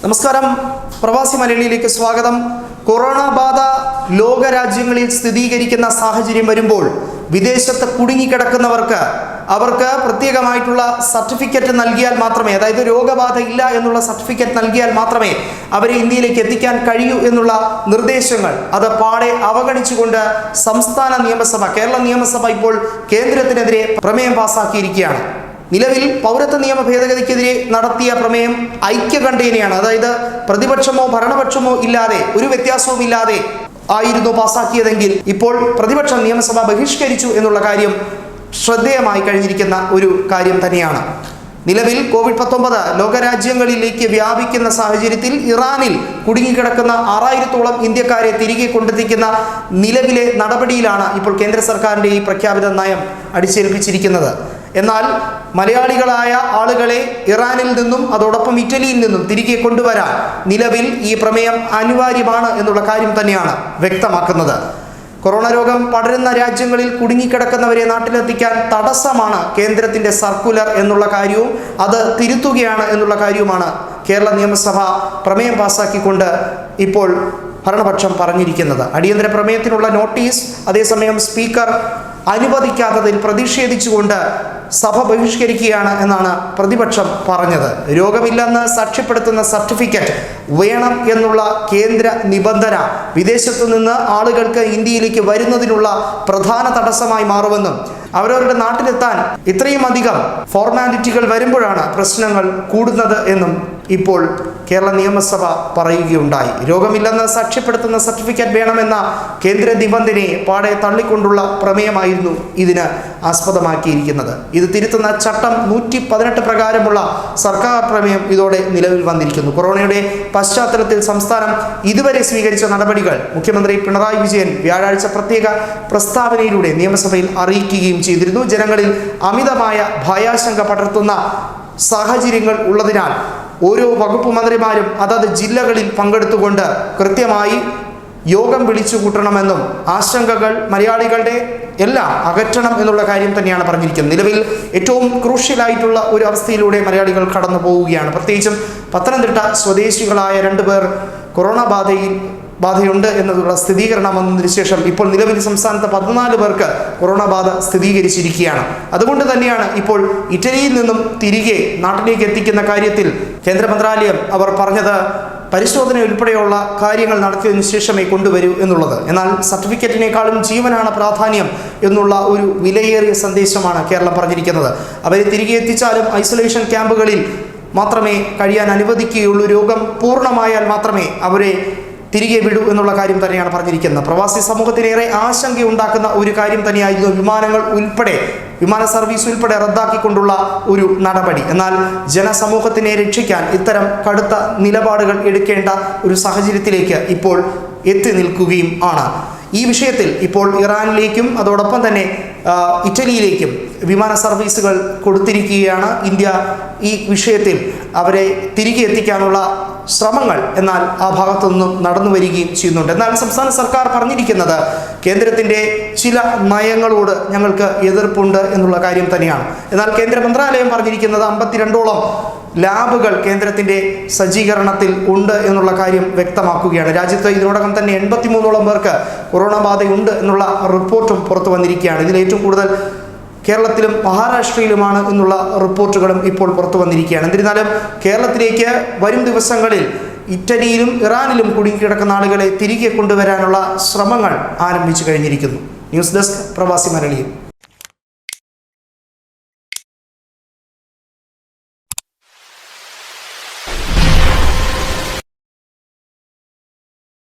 നമസ്കാരം, പ്രവാസി മലയാളിയിലേക്ക് സ്വാഗതം. കൊറോണ ബാധ ലോകരാജ്യങ്ങളിൽ സ്ഥിരീകരിക്കുന്ന സാഹചര്യം വരുമ്പോൾ വിദേശത്ത് കുടുങ്ങിക്കിടക്കുന്നവർക്ക് അവർക്ക് പ്രത്യേകമായിട്ടുള്ള സർട്ടിഫിക്കറ്റ് നൽകിയാൽ മാത്രമേ, അതായത് രോഗബാധ ഇല്ല എന്നുള്ള സർട്ടിഫിക്കറ്റ് നൽകിയാൽ മാത്രമേ അവരെ ഇന്ത്യയിലേക്ക് എത്തിക്കാൻ കഴിയൂ എന്നുള്ള നിർദ്ദേശങ്ങൾ അത് പാടെ അവഗണിച്ചുകൊണ്ട് സംസ്ഥാന നിയമസഭ, കേരള നിയമസഭ ഇപ്പോൾ കേന്ദ്രത്തിനെതിരെ പ്രമേയം പാസാക്കിയിരിക്കുകയാണ്. നിലവിൽ പൗരത്വ നിയമ ഭേദഗതിക്കെതിരെ നടത്തിയ പ്രമേയം ഐക്യകണ്ഠേനയാണ്, അതായത് പ്രതിപക്ഷമോ ഭരണപക്ഷമോ ഇല്ലാതെ, ഒരു വ്യത്യാസവും ഇല്ലാതെ ആയിരുന്നു പാസാക്കിയതെങ്കിൽ ഇപ്പോൾ പ്രതിപക്ഷം നിയമസഭ ബഹിഷ്കരിച്ചു എന്നുള്ള കാര്യം ശ്രദ്ധേയമായി കഴിഞ്ഞിരിക്കുന്ന ഒരു കാര്യം തന്നെയാണ്. നിലവിൽ കോവിഡ്-19 ലോകരാജ്യങ്ങളിലേക്ക് വ്യാപിക്കുന്ന സാഹചര്യത്തിൽ ഇറാനിൽ കുടുങ്ങിക്കിടക്കുന്ന 6000-ഓളം ഇന്ത്യക്കാരെ തിരികെ കൊണ്ടെത്തിക്കുന്ന നിലവിലെ നടപടിയിലാണ് ഇപ്പോൾ കേന്ദ്ര സർക്കാരിൻ്റെ ഈ പ്രഖ്യാപിത നയം അടിച്ചേൽപ്പിച്ചിരിക്കുന്നത്. എന്നാൽ മലയാളികളായ ആളുകളെ ഇറാനിൽ നിന്നും അതോടൊപ്പം ഇറ്റലിയിൽ നിന്നും തിരികെ കൊണ്ടുവരാൻ നിലവിൽ ഈ പ്രമേയം അനിവാര്യമാണ് എന്നുള്ള കാര്യം തന്നെയാണ് വ്യക്തമാക്കുന്നത്. കൊറോണ രോഗം പടരുന്ന രാജ്യങ്ങളിൽ കുടുങ്ങിക്കിടക്കുന്നവരെ നാട്ടിലെത്തിക്കാൻ തടസ്സമാണ് കേന്ദ്രത്തിൻ്റെ സർക്കുലർ എന്നുള്ള കാര്യവും അത് തിരുത്തുകയാണ് എന്നുള്ള കാര്യവുമാണ് കേരള നിയമസഭ പ്രമേയം പാസാക്കിക്കൊണ്ട് ഇപ്പോൾ ഭരണപക്ഷം പറഞ്ഞിരിക്കുന്നത്. അടിയന്തര പ്രമേയത്തിനുള്ള നോട്ടീസ് അതേസമയം സ്പീക്കർ അനുവദിക്കാത്തതിൽ പ്രതിഷേധിച്ചുകൊണ്ട് സഭ ബഹിഷ്കരിക്കുകയാണ് എന്നാണ് പ്രതിപക്ഷം പറഞ്ഞത്. രോഗമില്ലെന്ന് സാക്ഷ്യപ്പെടുത്തുന്ന സർട്ടിഫിക്കറ്റ് വേണം എന്നുള്ള കേന്ദ്ര നിബന്ധന വിദേശത്തു നിന്ന് ആളുകൾക്ക് ഇന്ത്യയിലേക്ക് വരുന്നതിനുള്ള പ്രധാന തടസ്സമായി മാറുമെന്നും അവരവരുടെ നാട്ടിലെത്താൻ ഇത്രയും അധികം ഫോർമാലിറ്റികൾ വരുമ്പോഴാണ് പ്രശ്നങ്ങൾ കൂടുന്നത് എന്നും ഇപ്പോൾ കേരള നിയമസഭ പറയുകയുണ്ടായി. രോഗമില്ലെന്ന് സാക്ഷ്യപ്പെടുത്തുന്ന സർട്ടിഫിക്കറ്റ് വേണമെന്ന കേന്ദ്ര നിബന്ധനയെ പാടെ തള്ളിക്കൊണ്ടുള്ള പ്രമേയമായിരുന്നു ഇതിന് ആസ്പദമാക്കിയിരിക്കുന്നത്. ഇത് തിരുത്തുന്ന ചട്ടം 118 പ്രകാരമുള്ള സർക്കാർ പ്രമേയം ഇതോടെ നിലവിൽ വന്നിരിക്കുന്നു. കൊറോണയുടെ പശ്ചാത്തലത്തിൽ സംസ്ഥാനം ഇതുവരെ സ്വീകരിച്ച നടപടികൾ മുഖ്യമന്ത്രി പിണറായി വിജയൻ വ്യാഴാഴ്ച പ്രത്യേക പ്രസ്താവനയിലൂടെ നിയമസഭയിൽ അറിയിക്കുകയും ചെയ്തിരുന്നു. ജനങ്ങളിൽ അമിതമായ ഭയാശങ്ക പടർത്തുന്ന സാഹചര്യങ്ങൾ ഉള്ളതിനാൽ ഓരോ വകുപ്പ് മന്ത്രിമാരും അതത് ജില്ലകളിൽ പങ്കെടുത്തുകൊണ്ട് കൃത്യമായി യോഗം വിളിച്ചു കൂട്ടണമെന്നും ആശങ്കകൾ മലയാളികളുടെ എല്ലാം അകറ്റണം എന്നുള്ള കാര്യം തന്നെയാണ് പറഞ്ഞിരിക്കുന്നത്. നിലവിൽ ഏറ്റവും ക്രൂഷ്യലായിട്ടുള്ള ഒരു അവസ്ഥയിലൂടെ മലയാളികൾ കടന്നു പോവുകയാണ്. പ്രത്യേകിച്ചും പത്തനംതിട്ട സ്വദേശികളായ 2 പേർ കൊറോണ ബാധയുണ്ട് എന്നുള്ള സ്ഥിരീകരണം വന്നതിന് ശേഷം ഇപ്പോൾ നിലവിൽ സംസ്ഥാനത്ത് 14 പേർക്ക് കൊറോണ ബാധ സ്ഥിരീകരിച്ചിരിക്കുകയാണ്. അതുകൊണ്ട് തന്നെയാണ് ഇപ്പോൾ ഇറ്റലിയിൽ നിന്നും തിരികെ നാട്ടിലേക്ക് എത്തിക്കുന്ന കാര്യത്തിൽ കേന്ദ്ര മന്ത്രാലയം അവർ പറഞ്ഞത് പരിശോധന ഉൾപ്പെടെയുള്ള കാര്യങ്ങൾ നടത്തിയതിനു ശേഷമേ കൊണ്ടുവരൂ എന്നുള്ളത്. എന്നാൽ സർട്ടിഫിക്കറ്റിനേക്കാളും ജീവനാണ് പ്രാധാന്യം എന്നുള്ള ഒരു വിലയേറിയ സന്ദേശമാണ് കേരളം പറഞ്ഞിരിക്കുന്നത്. അവരെ തിരികെ എത്തിച്ചാലും ഐസൊലേഷൻ ക്യാമ്പുകളിൽ മാത്രമേ കഴിയാൻ അനുവദിക്കുകയുള്ളൂ. രോഗം പൂർണ്ണമായാൽ മാത്രമേ അവരെ തിരികെ വിടൂ എന്നുള്ള കാര്യം തന്നെയാണ് പറഞ്ഞിരിക്കുന്നത്. പ്രവാസി സമൂഹത്തിനേറെ ആശങ്കയുണ്ടാക്കുന്ന ഒരു കാര്യം തന്നെയായിരുന്നു വിമാന സർവീസ് ഉൾപ്പെടെ റദ്ദാക്കിക്കൊണ്ടുള്ള ഒരു നടപടി. എന്നാൽ ജനസമൂഹത്തിനെ രക്ഷിക്കാൻ ഇത്തരം കടുത്ത നിലപാടുകൾ എടുക്കേണ്ട ഒരു സാഹചര്യത്തിലേക്ക് ഇപ്പോൾ എത്തി നിൽക്കുകയും ആണ്. ഈ വിഷയത്തിൽ ഇപ്പോൾ ഇറാനിലേക്കും അതോടൊപ്പം തന്നെ ഇറ്റലിയിലേക്കും വിമാന സർവീസുകൾ കൊടുത്തിരിക്കുകയാണ് ഇന്ത്യ. ഈ വിഷയത്തിൽ അവരെ തിരികെ എത്തിക്കാനുള്ള ശ്രമങ്ങൾ എന്നാൽ ആ ഭാഗത്തുനിന്നും നടന്നു വരികയും ചെയ്യുന്നുണ്ട്. എന്നാൽ സംസ്ഥാന സർക്കാർ പറഞ്ഞിരിക്കുന്നത് കേന്ദ്രത്തിൻ്റെ ചില നയങ്ങളോട് ഞങ്ങൾക്ക് എതിർപ്പുണ്ട് എന്നുള്ള കാര്യം തന്നെയാണ്. എന്നാൽ കേന്ദ്ര മന്ത്രാലയം പറഞ്ഞിരിക്കുന്നത് 52ഓളം ലാബുകൾ കേന്ദ്രത്തിൻ്റെ സജ്ജീകരണത്തിൽ ഉണ്ട് എന്നുള്ള കാര്യം വ്യക്തമാക്കുകയാണ്. രാജ്യത്ത് ഇതിനോടകം തന്നെ 83ഓളം പേർക്ക് കൊറോണ ബാധയുണ്ട് എന്നുള്ള റിപ്പോർട്ടും പുറത്തു വന്നിരിക്കുകയാണ്. ഇതിൽ ഏറ്റവും കൂടുതൽ കേരളത്തിലും മഹാരാഷ്ട്രയിലുമാണ് എന്നുള്ള റിപ്പോർട്ടുകളും ഇപ്പോൾ പുറത്തു വന്നിരിക്കുകയാണ്. എന്നിരുന്നാലും കേരളത്തിലേക്ക് വരും ദിവസങ്ങളിൽ ഇറ്റലിയിലും ഇറാനിലും കുടുങ്ങിക്കിടക്കുന്ന ആളുകളെ തിരികെ കൊണ്ടുവരാനുള്ള ശ്രമങ്ങൾ ആരംഭിച്ചു കഴിഞ്ഞിരിക്കുന്നു. ന്യൂസ് ഡെസ്ക് പ്രവാസി മലയാളി.